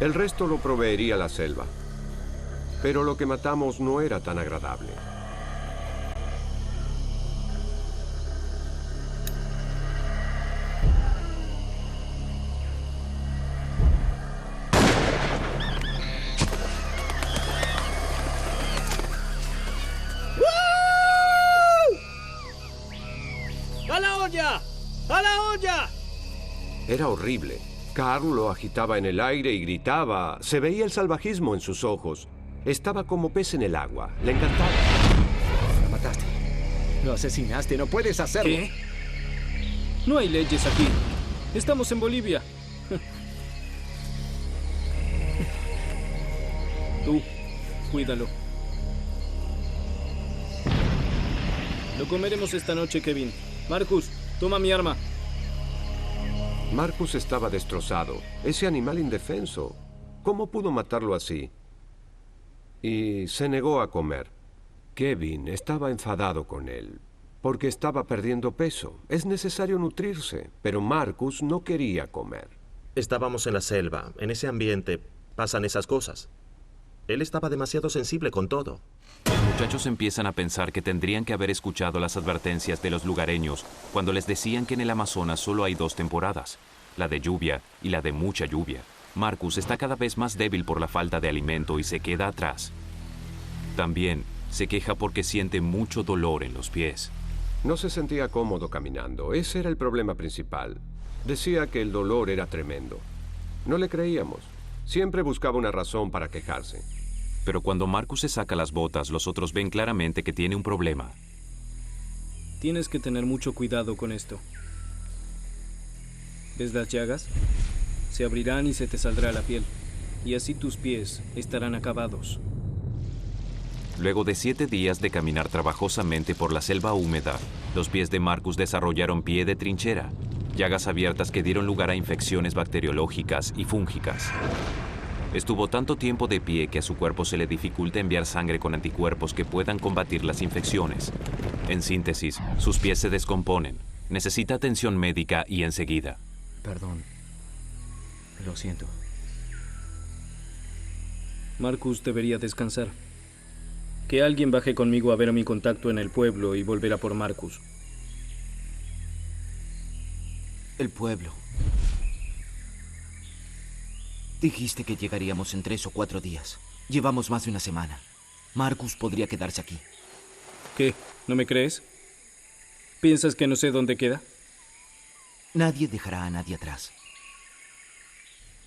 El resto lo proveería la selva. Pero lo que matamos no era tan agradable. ¡A la olla! ¡A la olla! Era horrible. Carl lo agitaba en el aire y gritaba. Se veía el salvajismo en sus ojos. Estaba como pez en el agua. Le encantaba. Lo mataste. Lo asesinaste. No puedes hacerlo. ¿Qué? No hay leyes aquí. Estamos en Bolivia. Tú, cuídalo. Lo comeremos esta noche, Kevin. Marcus, toma mi arma. Marcus estaba destrozado. Ese animal indefenso. ¿Cómo pudo matarlo así? Y se negó a comer. Kevin estaba enfadado con él, porque estaba perdiendo peso. Es necesario nutrirse, pero Marcus no quería comer. Estábamos en la selva. En ese ambiente pasan esas cosas. Él estaba demasiado sensible con todo. Los muchachos empiezan a pensar que tendrían que haber escuchado las advertencias de los lugareños cuando les decían que en el Amazonas solo hay 2 temporadas, la de lluvia y la de mucha lluvia. Marcus está cada vez más débil por la falta de alimento y se queda atrás. También se queja porque siente mucho dolor en los pies. No se sentía cómodo caminando. Ese era el problema principal. Decía que el dolor era tremendo. No le creíamos. Siempre buscaba una razón para quejarse. Pero cuando Marcus se saca las botas, los otros ven claramente que tiene un problema. Tienes que tener mucho cuidado con esto. ¿Ves las llagas? Se abrirán y se te saldrá la piel. Y así tus pies estarán acabados. Luego de 7 días de caminar trabajosamente por la selva húmeda, los pies de Marcus desarrollaron pie de trinchera, llagas abiertas que dieron lugar a infecciones bacteriológicas y fúngicas. Estuvo tanto tiempo de pie que a su cuerpo se le dificulta enviar sangre con anticuerpos que puedan combatir las infecciones. En síntesis, sus pies se descomponen. Necesita atención médica y enseguida. Perdón. Lo siento. Marcus debería descansar. Que alguien baje conmigo a ver a mi contacto en el pueblo y volver a por Marcus. El pueblo. Dijiste que llegaríamos en 3 o 4 días. Llevamos más de una semana. Marcus podría quedarse aquí. ¿Qué? ¿No me crees? ¿Piensas que no sé dónde queda? Nadie dejará a nadie atrás.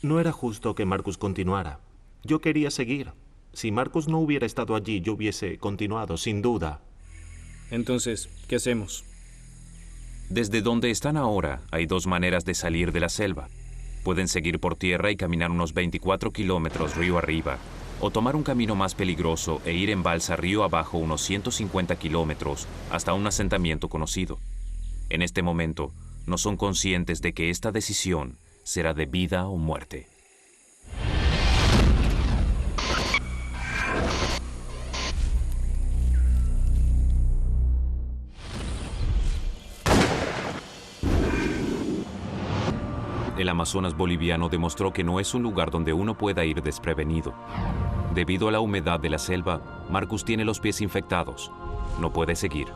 No era justo que Marcus continuara. Yo quería seguir. Si Marcus no hubiera estado allí, yo hubiese continuado, sin duda. Entonces, ¿qué hacemos? Desde donde están ahora, hay 2 maneras de salir de la selva. Pueden seguir por tierra y caminar unos 24 kilómetros río arriba, o tomar un camino más peligroso e ir en balsa río abajo unos 150 kilómetros hasta un asentamiento conocido. En este momento, no son conscientes de que esta decisión será de vida o muerte. El Amazonas boliviano demostró que no es un lugar donde uno pueda ir desprevenido. Debido a la humedad de la selva, Marcus tiene los pies infectados. No puede seguir.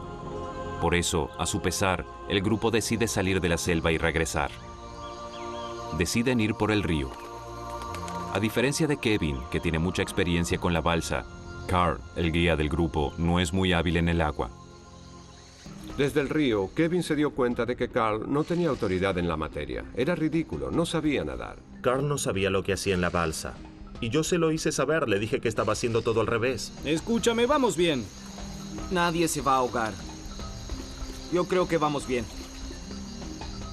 Por eso, a su pesar, el grupo decide salir de la selva y regresar. Deciden ir por el río. A diferencia de Kevin, que tiene mucha experiencia con la balsa, Carl, el guía del grupo, no es muy hábil en el agua. Desde el río, Kevin se dio cuenta de que Carl no tenía autoridad en la materia. Era ridículo, no sabía nadar. Carl no sabía lo que hacía en la balsa. Y yo se lo hice saber, le dije que estaba haciendo todo al revés. Escúchame, vamos bien. Nadie se va a ahogar. Yo creo que vamos bien.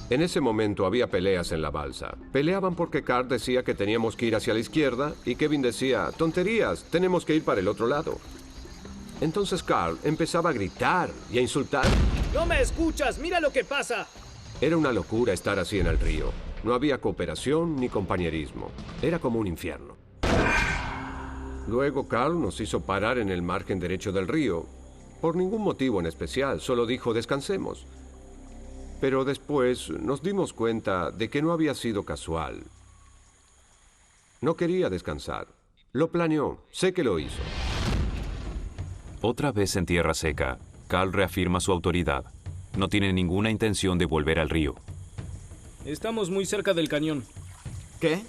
En ese momento había peleas en la balsa. Peleaban porque Carl decía que teníamos que ir hacia la izquierda y Kevin decía, tonterías, tenemos que ir para el otro lado. Entonces Carl empezaba a gritar y a insultar. ¡No me escuchas! ¡Mira lo que pasa! Era una locura estar así en el río. No había cooperación ni compañerismo. Era como un infierno. Luego Carl nos hizo parar en el margen derecho del río. Por ningún motivo en especial, solo dijo descansemos. Pero después nos dimos cuenta de que no había sido casual. No quería descansar. Lo planeó. Sé que lo hizo. Otra vez en tierra seca, Carl reafirma su autoridad. No tiene ninguna intención de volver al río. Estamos muy cerca del cañón. ¿Qué?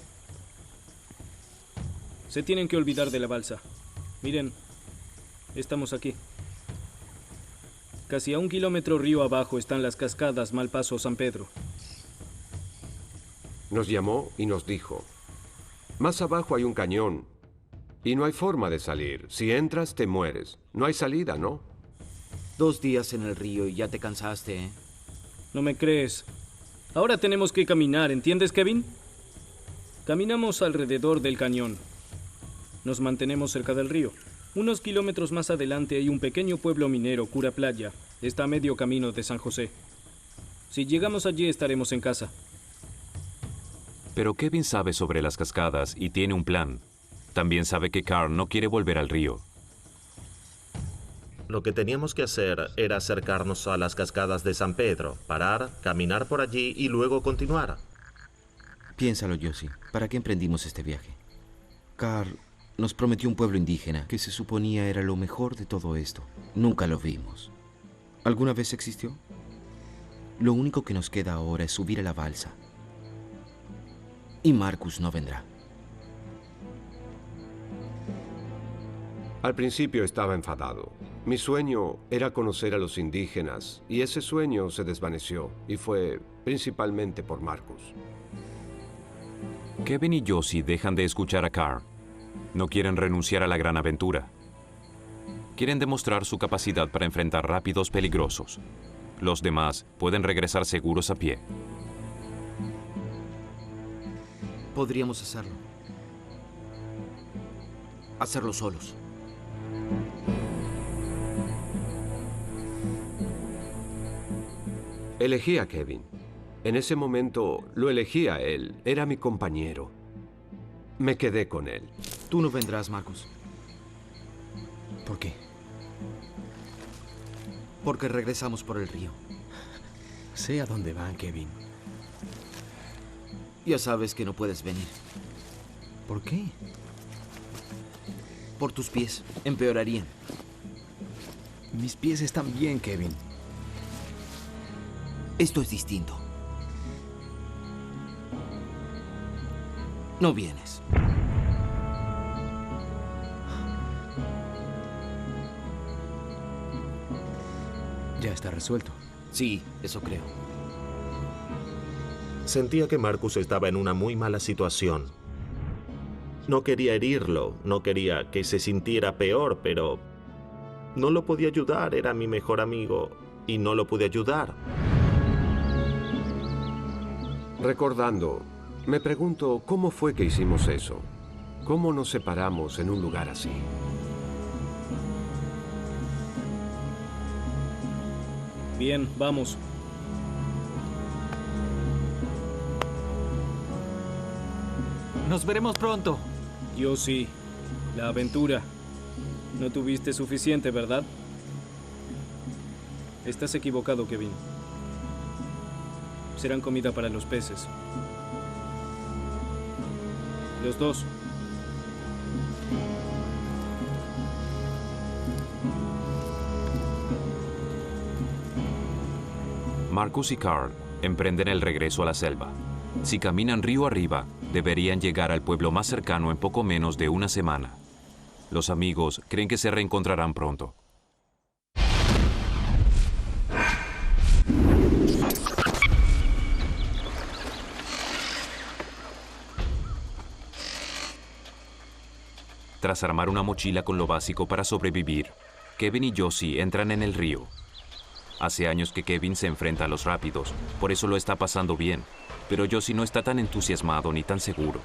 Se tienen que olvidar de la balsa. Miren, estamos aquí. Casi a 1 kilómetro río abajo están las cascadas Malpaso San Pedro. Nos llamó y nos dijo, más abajo hay un cañón y no hay forma de salir. Si entras, te mueres. No hay salida, ¿no? 2 días en el río y ya te cansaste, ¿eh? No me crees. Ahora tenemos que caminar, ¿entiendes, Kevin? Caminamos alrededor del cañón. Nos mantenemos cerca del río. Unos kilómetros más adelante hay un pequeño pueblo minero, Cura Playa. Está a medio camino de San José. Si llegamos allí estaremos en casa. Pero Kevin sabe sobre las cascadas y tiene un plan. También sabe que Carl no quiere volver al río. Lo que teníamos que hacer era acercarnos a las cascadas de San Pedro, parar, caminar por allí y luego continuar. Piénsalo, Josie. ¿Para qué emprendimos este viaje? Carl nos prometió un pueblo indígena que se suponía era lo mejor de todo esto. Nunca lo vimos. ¿Alguna vez existió? Lo único que nos queda ahora es subir a la balsa. Y Marcus no vendrá. Al principio estaba enfadado. Mi sueño era conocer a los indígenas y ese sueño se desvaneció y fue principalmente por Marcus. Kevin y Josie dejan de escuchar a Carl. No quieren renunciar a la gran aventura. Quieren demostrar su capacidad para enfrentar rápidos peligrosos. Los demás pueden regresar seguros a pie. Podríamos hacerlo. Hacerlo solos. Elegí a Kevin. En ese momento lo elegí a él. Era mi compañero. Me quedé con él. Tú no vendrás, Marcus. ¿Por qué? Porque regresamos por el río. Sé a dónde van, Kevin. Ya sabes que no puedes venir. ¿Por qué? Por tus pies. Empeorarían. Mis pies están bien, Kevin. Esto es distinto. No vienes. Ya está resuelto. Sí, eso creo. Sentía que Marcus estaba en una muy mala situación. No quería herirlo, no quería que se sintiera peor, pero no lo podía ayudar, era mi mejor amigo y no lo pude ayudar. Recordando, me pregunto cómo fue que hicimos eso. ¿Cómo nos separamos en un lugar así? Bien, vamos. Nos veremos pronto. Yo sí. La aventura. No tuviste suficiente, ¿verdad? Estás equivocado, Kevin. Serán comida para los peces. Los dos. Marcus y Carl emprenden el regreso a la selva. Si caminan río arriba, deberían llegar al pueblo más cercano en poco menos de una semana. Los amigos creen que se reencontrarán pronto. Tras armar una mochila con lo básico para sobrevivir, Kevin y Josie entran en el río. Hace años que Kevin se enfrenta a los rápidos, por eso lo está pasando bien, pero Josie no está tan entusiasmado ni tan seguro.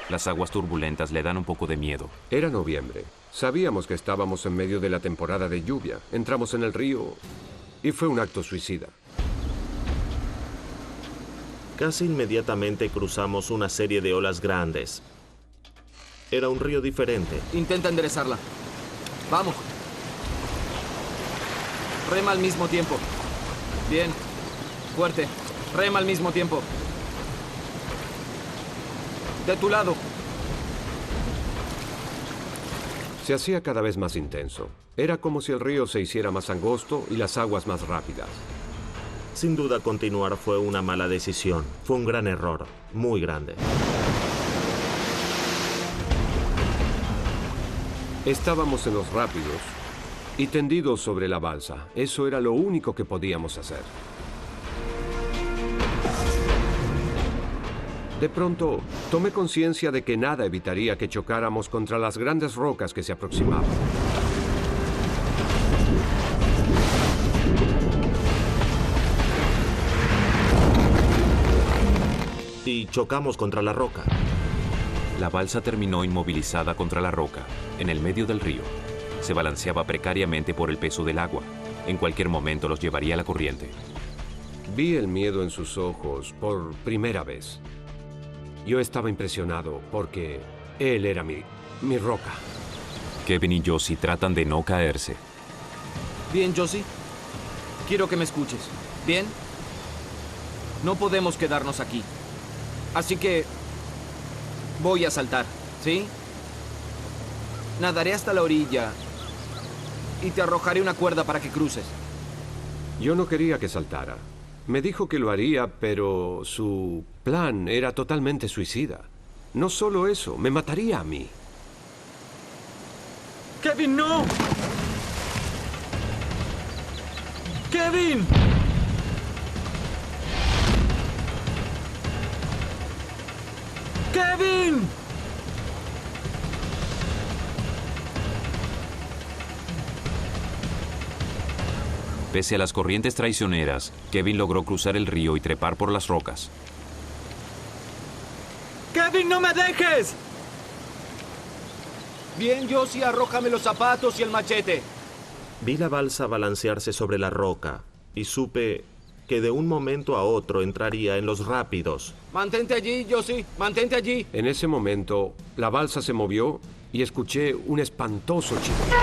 Las aguas turbulentas le dan un poco de miedo. Era noviembre. Sabíamos que estábamos en medio de la temporada de lluvia. Entramos en el río y fue un acto suicida. Casi inmediatamente cruzamos una serie de olas grandes. Era un río diferente. Intenta enderezarla. Vamos. Rema al mismo tiempo. Bien. Fuerte. Rema al mismo tiempo. De tu lado. Se hacía cada vez más intenso. Era como si el río se hiciera más angosto y las aguas más rápidas. Sin duda, continuar fue una mala decisión. Fue un gran error, muy grande. Estábamos en los rápidos y tendidos sobre la balsa. Eso era lo único que podíamos hacer. De pronto, tomé conciencia de que nada evitaría que chocáramos contra las grandes rocas que se aproximaban. Y chocamos contra la roca. La balsa terminó inmovilizada contra la roca, en el medio del río. Se balanceaba precariamente por el peso del agua. En cualquier momento los llevaría la corriente. Vi el miedo en sus ojos por primera vez. Yo estaba impresionado porque él era mi roca. Kevin y Josie tratan de no caerse. Bien, Josie. Quiero que me escuches. ¿Bien? No podemos quedarnos aquí. Así que voy a saltar, ¿sí? Nadaré hasta la orilla y te arrojaré una cuerda para que cruces. Yo no quería que saltara. Me dijo que lo haría, pero su plan era totalmente suicida. No solo eso, me mataría a mí. ¡Kevin, no! ¡Kevin! ¡Kevin! Pese a las corrientes traicioneras, Kevin logró cruzar el río y trepar por las rocas. ¡Kevin, no me dejes! Bien, Josie, arrójame los zapatos y el machete. Vi la balsa balancearse sobre la roca y supe que de un momento a otro entraría en los rápidos. Mantente allí, Josie, mantente allí. En ese momento, la balsa se movió y escuché un espantoso chillido.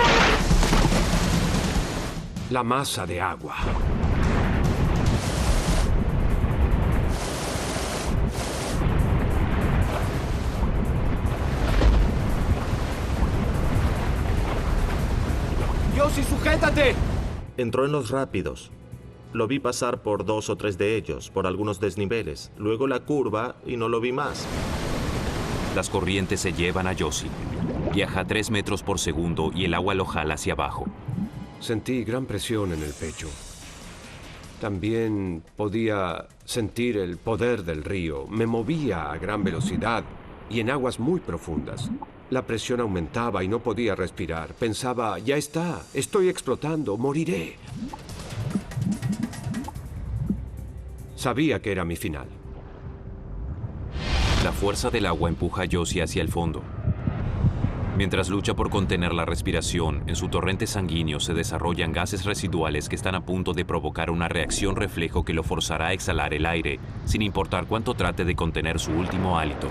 La masa de agua. Josie, sujétate. Entró en los rápidos. Lo vi pasar por 2 o 3 de ellos, por algunos desniveles. Luego la curva y no lo vi más. Las corrientes se llevan a Josie. Viaja a 3 metros por segundo y el agua lo jala hacia abajo. Sentí gran presión en el pecho. También podía sentir el poder del río. Me movía a gran velocidad y en aguas muy profundas. La presión aumentaba y no podía respirar. Pensaba, ya está, estoy explotando, moriré. Sabía que era mi final. La fuerza del agua empuja a Josie hacia el fondo. Mientras lucha por contener la respiración, en su torrente sanguíneo se desarrollan gases residuales que están a punto de provocar una reacción reflejo que lo forzará a exhalar el aire, sin importar cuánto trate de contener su último hálito.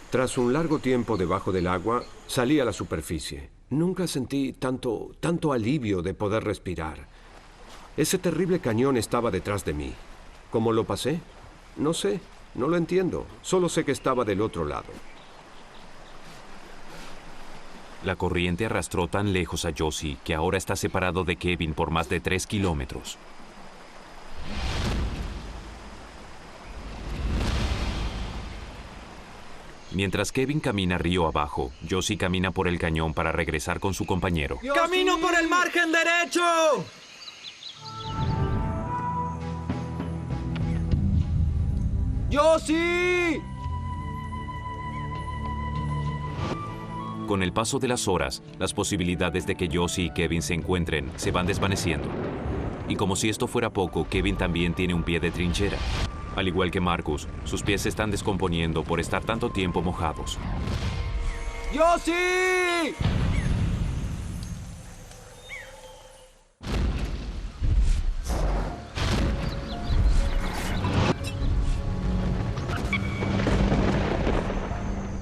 Tras un largo tiempo debajo del agua, salí a la superficie. Nunca sentí tanto alivio de poder respirar. Ese terrible cañón estaba detrás de mí. ¿Cómo lo pasé? No sé, no lo entiendo. Solo sé que estaba del otro lado. La corriente arrastró tan lejos a Josie que ahora está separado de Kevin por más de 3 kilómetros. Mientras Kevin camina río abajo, Josie camina por el cañón para regresar con su compañero. ¡Camino por el margen derecho! ¡Josie! Con el paso de las horas, las posibilidades de que Josie y Kevin se encuentren se van desvaneciendo. Y como si esto fuera poco, Kevin también tiene un pie de trinchera. Al igual que Marcus, sus pies se están descomponiendo por estar tanto tiempo mojados. ¡Josie!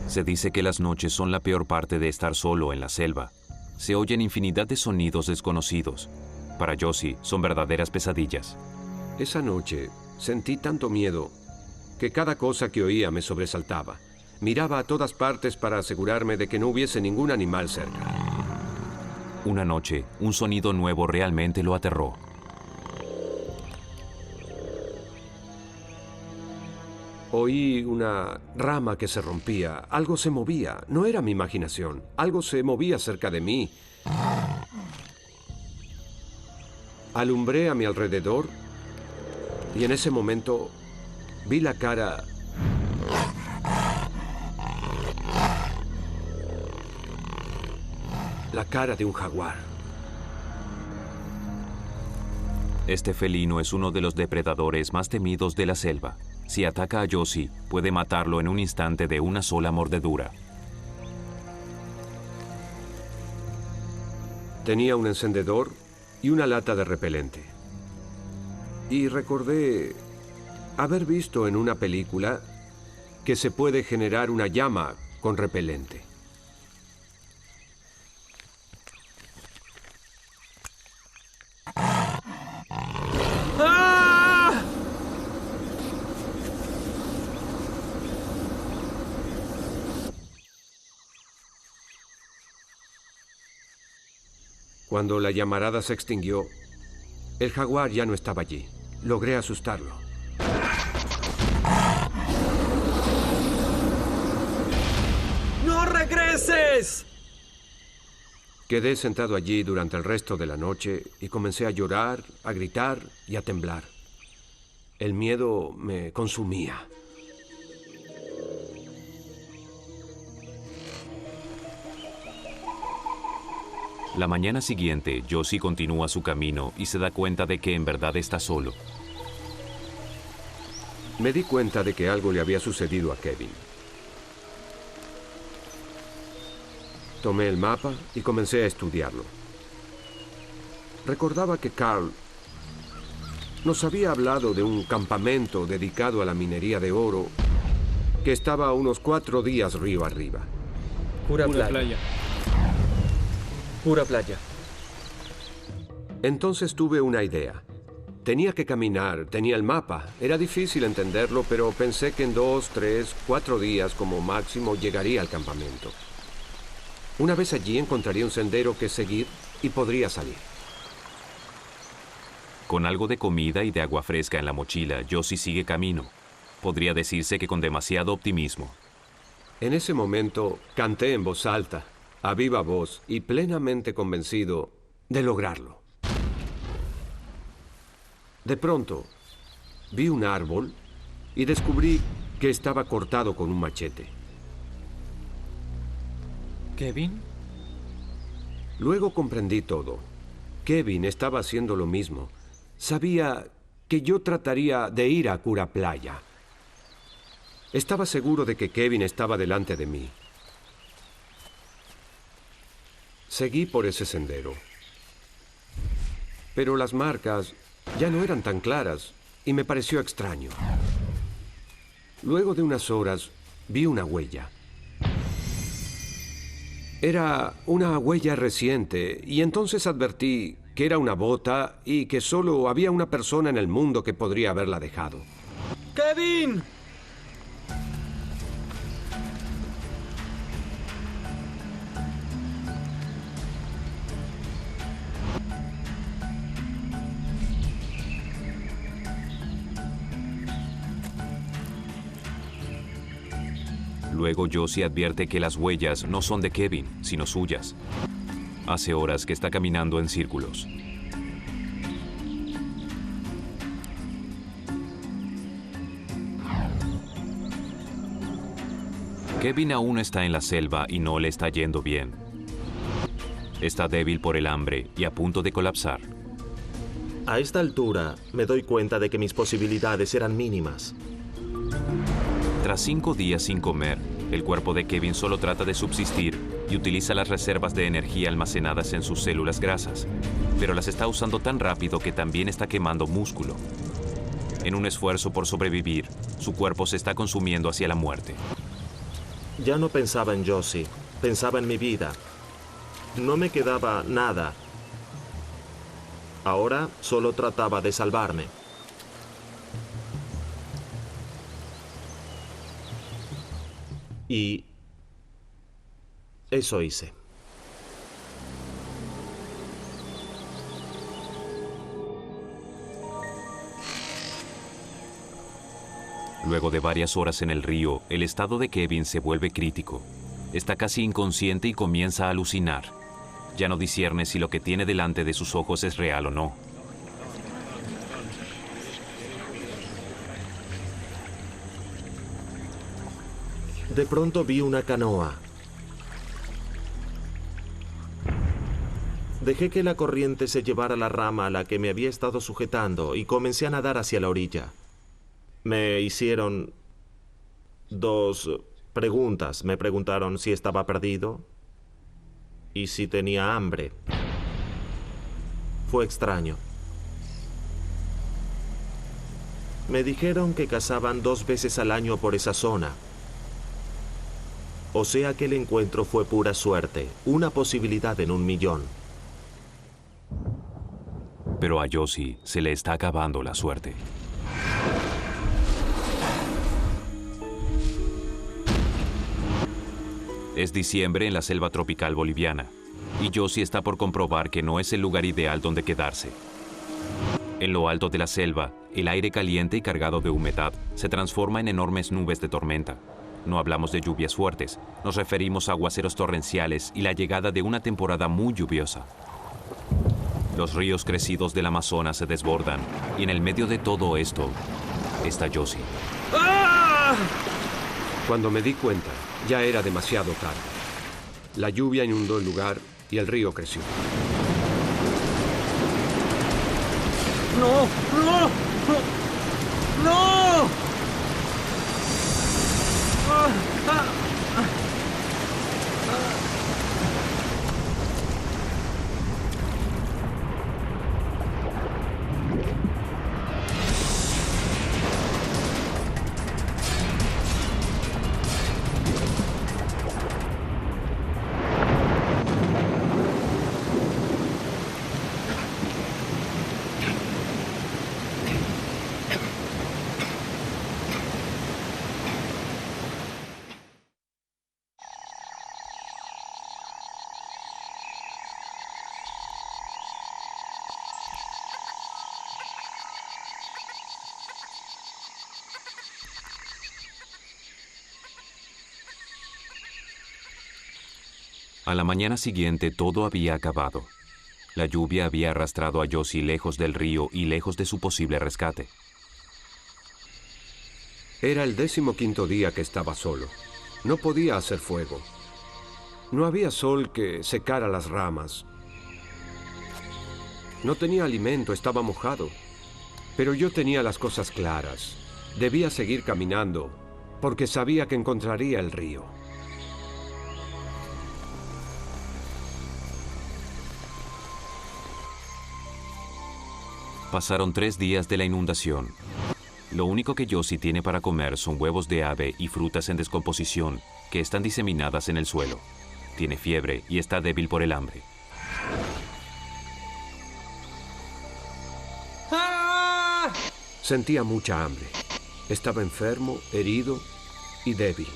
Se dice que las noches son la peor parte de estar solo en la selva. Se oyen infinidad de sonidos desconocidos. Para Josie, son verdaderas pesadillas. Esa noche sentí tanto miedo que cada cosa que oía me sobresaltaba. Miraba a todas partes para asegurarme de que no hubiese ningún animal cerca. Una noche, un sonido nuevo realmente lo aterró. Oí una rama que se rompía. Algo se movía. No era mi imaginación. Algo se movía cerca de mí. Alumbré a mi alrededor y en ese momento vi la cara de un jaguar. Este felino es uno de los depredadores más temidos de la selva. Si ataca a Josie, puede matarlo en un instante de una sola mordedura. Tenía un encendedor y una lata de repelente. Y recordé haber visto en una película que se puede generar una llama con repelente. Cuando la llamarada se extinguió, el jaguar ya no estaba allí. Logré asustarlo. ¡No regreses! Quedé sentado allí durante el resto de la noche y comencé a llorar, a gritar y a temblar. El miedo me consumía. La mañana siguiente, Josie continúa su camino y se da cuenta de que en verdad está solo. Me di cuenta de que algo le había sucedido a Kevin. Tomé el mapa y comencé a estudiarlo. Recordaba que Carl nos había hablado de un campamento dedicado a la minería de oro que estaba a unos 4 días río arriba. Pura playa. Pura playa. Entonces tuve una idea. Tenía que caminar, tenía el mapa. Era difícil entenderlo, pero pensé que en 2, 3, 4 días como máximo llegaría al campamento. Una vez allí encontraría un sendero que seguir y podría salir. Con algo de comida y de agua fresca en la mochila, Josie sigue camino. Podría decirse que con demasiado optimismo. En ese momento canté en voz alta, a viva voz y plenamente convencido de lograrlo. De pronto, vi un árbol y descubrí que estaba cortado con un machete. ¿Kevin? Luego comprendí todo. Kevin estaba haciendo lo mismo. Sabía que yo trataría de ir a Cura Playa. Estaba seguro de que Kevin estaba delante de mí. Seguí por ese sendero. Pero las marcas ya no eran tan claras y me pareció extraño. Luego de unas horas, vi una huella. Era una huella reciente y entonces advertí que era una bota y que solo había una persona en el mundo que podría haberla dejado. ¡Kevin! Luego Josie advierte que las huellas no son de Kevin, sino suyas. Hace horas que está caminando en círculos. Kevin aún está en la selva y no le está yendo bien. Está débil por el hambre y a punto de colapsar. A esta altura, me doy cuenta de que mis posibilidades eran mínimas. Tras 5 días sin comer, el cuerpo de Kevin solo trata de subsistir y utiliza las reservas de energía almacenadas en sus células grasas, pero las está usando tan rápido que también está quemando músculo. En un esfuerzo por sobrevivir, su cuerpo se está consumiendo hacia la muerte. Ya no pensaba en Josie, pensaba en mi vida. No me quedaba nada. Ahora solo trataba de salvarme. Y eso hice. Luego de varias horas en el río, el estado de Kevin se vuelve crítico. Está casi inconsciente y comienza a alucinar. Ya no discierne si lo que tiene delante de sus ojos es real o no. De pronto vi una canoa. Dejé que la corriente se llevara la rama a la que me había estado sujetando y comencé a nadar hacia la orilla. Me hicieron 2 preguntas. Me preguntaron si estaba perdido y si tenía hambre. Fue extraño. Me dijeron que cazaban 2 veces al año por esa zona. O sea que el encuentro fue pura suerte, una posibilidad en 1.000.000. Pero a Josie se le está acabando la suerte. Es diciembre en la selva tropical boliviana, y Josie está por comprobar que no es el lugar ideal donde quedarse. En lo alto de la selva, el aire caliente y cargado de humedad se transforma en enormes nubes de tormenta. No hablamos de lluvias fuertes, nos referimos a aguaceros torrenciales y la llegada de una temporada muy lluviosa. Los ríos crecidos del Amazonas se desbordan, y en el medio de todo esto está Josie. Cuando me di cuenta, ya era demasiado tarde. La lluvia inundó el lugar y el río creció. ¡No! ¡No! ¡No! A la mañana siguiente todo había acabado. La lluvia había arrastrado a Josie lejos del río y lejos de su posible rescate. Era el 15º día que estaba solo. No podía hacer fuego. No había sol que secara las ramas. No tenía alimento, estaba mojado. Pero yo tenía las cosas claras. Debía seguir caminando, porque sabía que encontraría el río. Pasaron 3 días de la inundación. Lo único que Josie tiene para comer son huevos de ave y frutas en descomposición que están diseminadas en el suelo. Tiene fiebre y está débil por el hambre. Sentía mucha hambre. Estaba enfermo, herido y débil.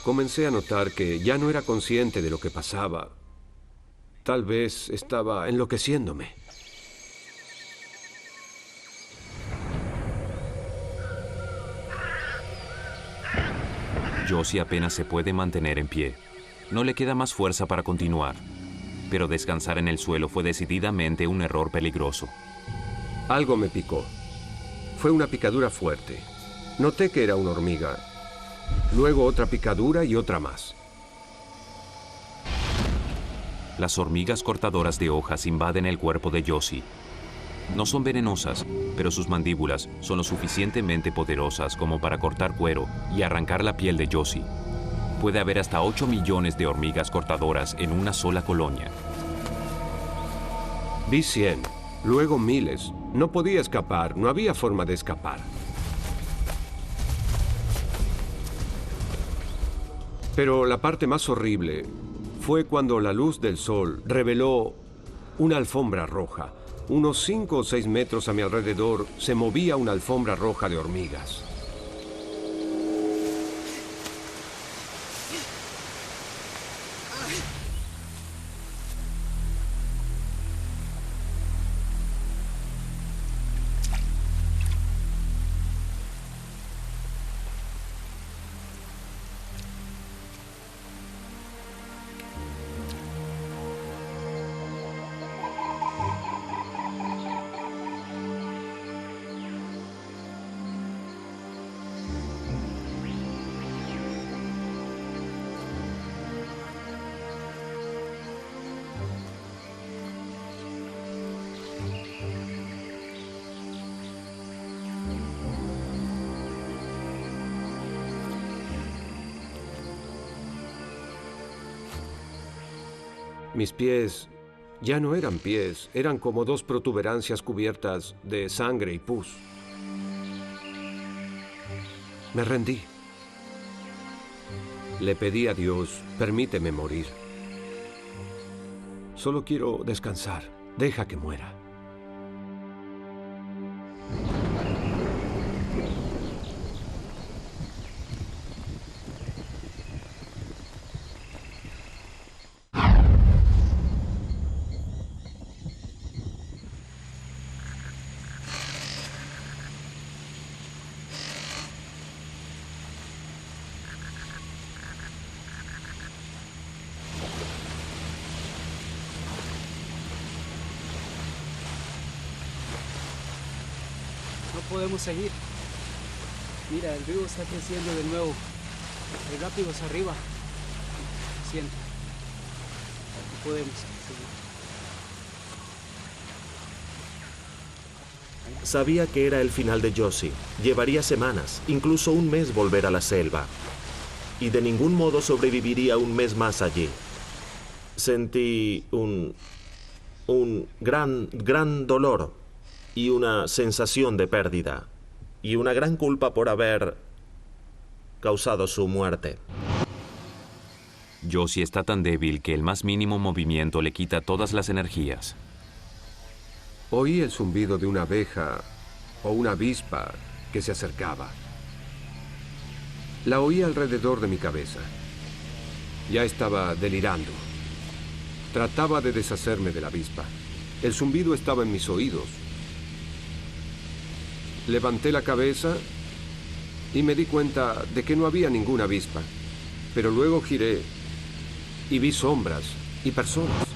Comencé a notar que ya no era consciente de lo que pasaba. Tal vez estaba enloqueciéndome. Josie apenas se puede mantener en pie. No le queda más fuerza para continuar. Pero descansar en el suelo fue decididamente un error peligroso. Algo me picó. Fue una picadura fuerte. Noté que era una hormiga. Luego otra picadura y otra más. Las hormigas cortadoras de hojas invaden el cuerpo de Josie. No son venenosas, pero sus mandíbulas son lo suficientemente poderosas como para cortar cuero y arrancar la piel de Josie. Puede haber hasta 8 millones de hormigas cortadoras en una sola colonia. Vi 100, luego miles. No podía escapar, no había forma de escapar. Pero la parte más horrible fue cuando la luz del sol reveló una alfombra roja. Unos 5 o 6 metros a mi alrededor se movía una alfombra roja de hormigas. Mis pies ya no eran pies, eran como dos protuberancias cubiertas de sangre y pus. Me rendí. Le pedí a Dios, permíteme morir. Solo quiero descansar. Deja que muera. No podemos seguir. Mira, el río está creciendo de nuevo. Hay rápidos arriba. Siento. No podemos seguir. Sabía que era el final de Josie. Llevaría semanas, incluso un mes volver a la selva. Y de ningún modo sobreviviría un mes más allí. Sentí un gran dolor y una sensación de pérdida. Y una gran culpa por haber causado su muerte. Josie está tan débil que el más mínimo movimiento le quita todas las energías. Oí el zumbido de una abeja o una avispa que se acercaba. La oí alrededor de mi cabeza. Ya estaba delirando. Trataba de deshacerme de la avispa. El zumbido estaba en mis oídos. Levanté la cabeza y me di cuenta de que no había ninguna avispa. Pero luego giré y vi sombras y personas.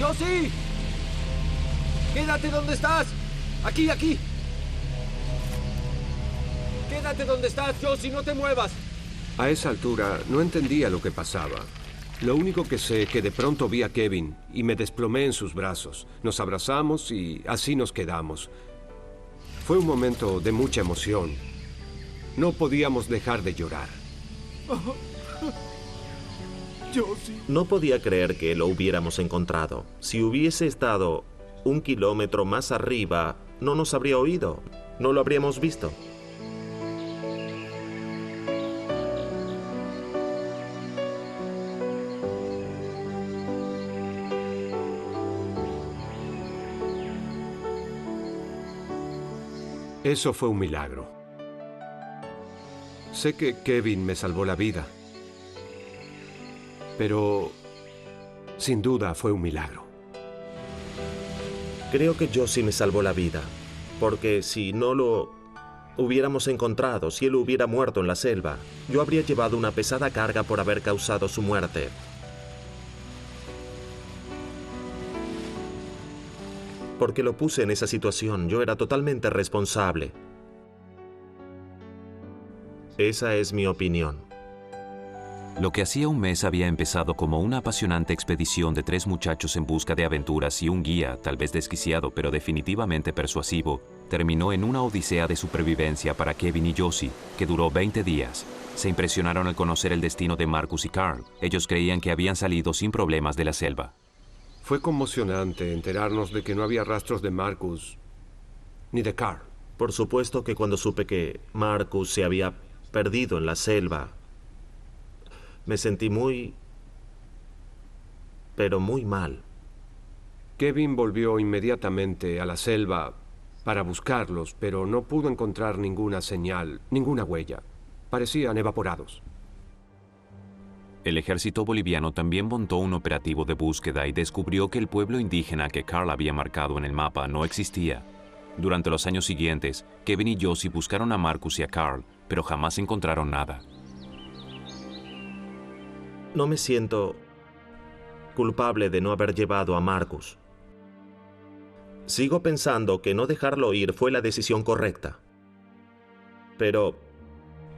¡Josie! ¡Quédate donde estás! ¡Aquí, aquí! ¡Quédate donde estás, Josie! ¡No te muevas! A esa altura no entendía lo que pasaba. Lo único que sé es que de pronto vi a Kevin y me desplomé en sus brazos. Nos abrazamos y así nos quedamos. Fue un momento de mucha emoción. No podíamos dejar de llorar. No podía creer que lo hubiéramos encontrado. Si hubiese estado 1 kilómetro más arriba, no nos habría oído. No lo habríamos visto. Eso fue un milagro. Sé que Kevin me salvó la vida. Pero, sin duda, fue un milagro. Creo que Josie me salvó la vida, porque si no lo hubiéramos encontrado, si él hubiera muerto en la selva, yo habría llevado una pesada carga por haber causado su muerte. Porque lo puse en esa situación, yo era totalmente responsable. Esa es mi opinión. Lo que hacía un mes había empezado como una apasionante expedición de 3 muchachos en busca de aventuras y un guía, tal vez desquiciado pero definitivamente persuasivo, terminó en una odisea de supervivencia para Kevin y Josie, que duró 20 días. Se impresionaron al conocer el destino de Marcus y Carl. Ellos creían que habían salido sin problemas de la selva. Fue conmocionante enterarnos de que no había rastros de Marcus ni de Carl. Por supuesto que cuando supe que Marcus se había perdido en la selva, me sentí pero muy mal. Kevin volvió inmediatamente a la selva para buscarlos, pero no pudo encontrar ninguna señal, ninguna huella. Parecían evaporados. El ejército boliviano también montó un operativo de búsqueda y descubrió que el pueblo indígena que Carl había marcado en el mapa no existía. Durante los años siguientes, Kevin y Josie buscaron a Marcus y a Carl, pero jamás encontraron nada. No me siento culpable de no haber llevado a Marcus. Sigo pensando que no dejarlo ir fue la decisión correcta. Pero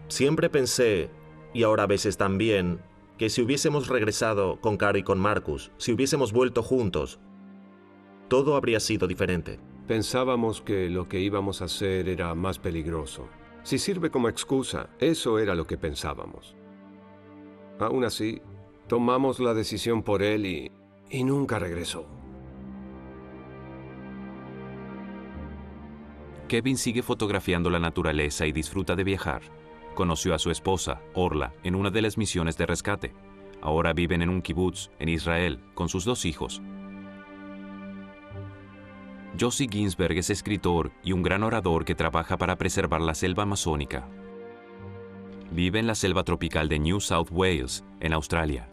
siempre pensé, y ahora a veces también, que si hubiésemos regresado con Carl y con Marcus, si hubiésemos vuelto juntos, todo habría sido diferente. Pensábamos que lo que íbamos a hacer era más peligroso. Si sirve como excusa, eso era lo que pensábamos. Aún así, tomamos la decisión por él y nunca regresó. Kevin sigue fotografiando la naturaleza y disfruta de viajar. Conoció a su esposa, Orla, en una de las misiones de rescate. Ahora viven en un kibutz, en Israel, con sus 2 hijos. Josie Ginsberg es escritor y un gran orador que trabaja para preservar la selva amazónica. Vive en la selva tropical de New South Wales, en Australia.